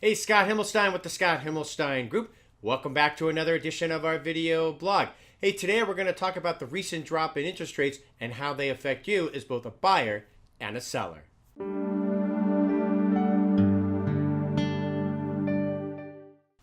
Hey, Scott Himmelstein with the Scott Himmelstein Group. Welcome back to another edition of our video blog. Hey, today we're going to talk about the recent drop in interest rates and how they affect you as both a buyer and a seller.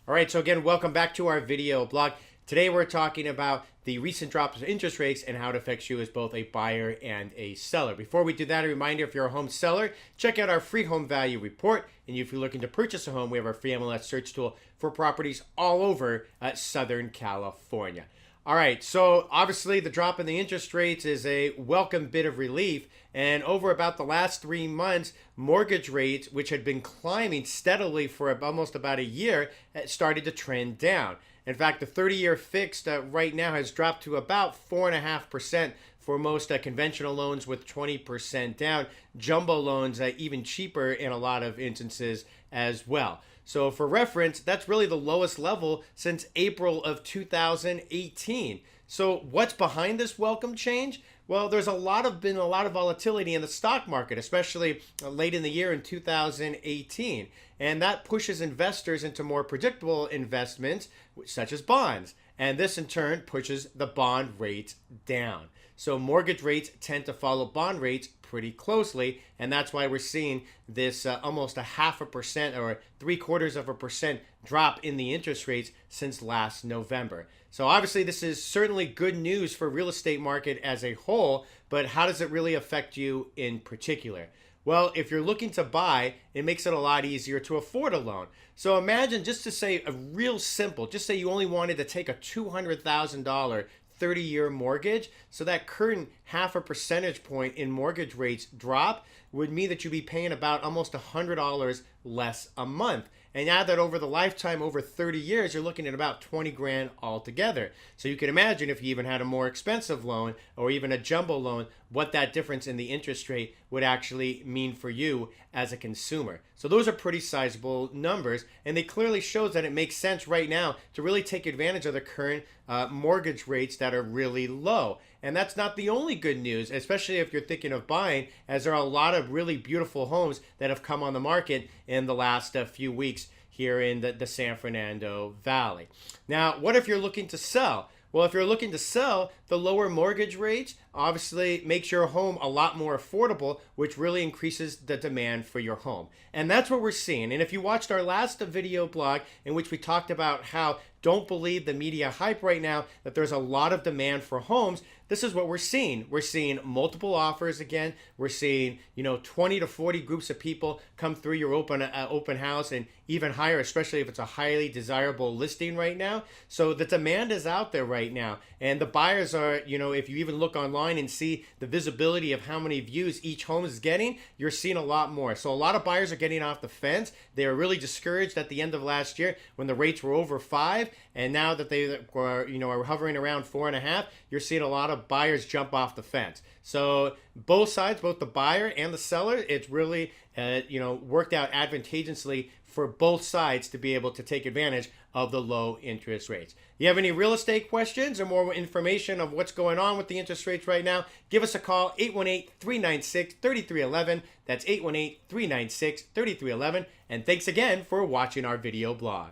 All right, so again, welcome back to our video blog. Today we're talking about the recent drops in interest rates and how it affects you as both a buyer and a seller. Before we do that, a reminder, if you're a home seller, check out our free home value report. And if you're looking to purchase a home, we have our free MLS search tool for properties all over Southern California. All right, so obviously the drop in the interest rates is a welcome bit of relief. And over about the last 3 months, mortgage rates, which had been climbing steadily for almost about a year, started to trend down. In fact, the 30-year fixed right now has dropped to about 4.5% for most conventional loans with 20% down. Jumbo loans even cheaper in a lot of instances as well. So for reference, that's really the lowest level since April of 2018. So what's behind this welcome change? Well, there's been a lot of volatility in the stock market, especially late in the year in 2018. And that pushes investors into more predictable investments, such as bonds. And this in turn pushes the bond rates down. So mortgage rates tend to follow bond rates pretty closely, and that's why we're seeing this almost 0.5% or 0.75% drop in the interest rates since last November. So obviously this is certainly good news for real estate market as a whole, but how does it really affect you in particular? Well, if you're looking to buy, it makes it a lot easier to afford a loan. So imagine, just to say a real simple, just say you only wanted to take a $200,000 30-year mortgage. So that current 0.5 percentage point in mortgage rates drop would mean that you'd be paying about almost $100 less a month. And add that over the lifetime, over 30 years, you're looking at about 20 grand altogether. So you can imagine if you even had a more expensive loan or even a jumbo loan, what that difference in the interest rate would actually mean for you as a consumer. So those are pretty sizable numbers, and they clearly shows that it makes sense right now to really take advantage of the current mortgage rates that are really low. And that's not the only good news, especially if you're thinking of buying, as there are a lot of really beautiful homes that have come on the market in the last few weeks here in the San Fernando Valley. Now, what if you're looking to sell? Well, if you're looking to sell, the lower mortgage rates obviously makes your home a lot more affordable, which really increases the demand for your home. And that's what we're seeing. And if you watched our last video blog in which we talked about how don't believe the media hype right now, that there's a lot of demand for homes, this is what we're seeing. We're seeing multiple offers again. We're seeing, 20 to 40 groups of people come through your open house, and even higher, especially if it's a highly desirable listing right now. So the demand is out there right now. And the buyers are, if you even look online and see the visibility of how many views each home is getting, you're seeing a lot more. So a lot of buyers are getting off the fence. They were really discouraged at the end of last year when the rates were over 5. And now that they are hovering around 4.5, you're seeing a lot of buyers jump off the fence. So both sides, both the buyer and the seller, it's really worked out advantageously for both sides to be able to take advantage of the low interest rates. You have any real estate questions or more information of what's going on with the interest rates right now? Give us a call, 818-396-3311. That's 818-396-3311. And thanks again for watching our video blog.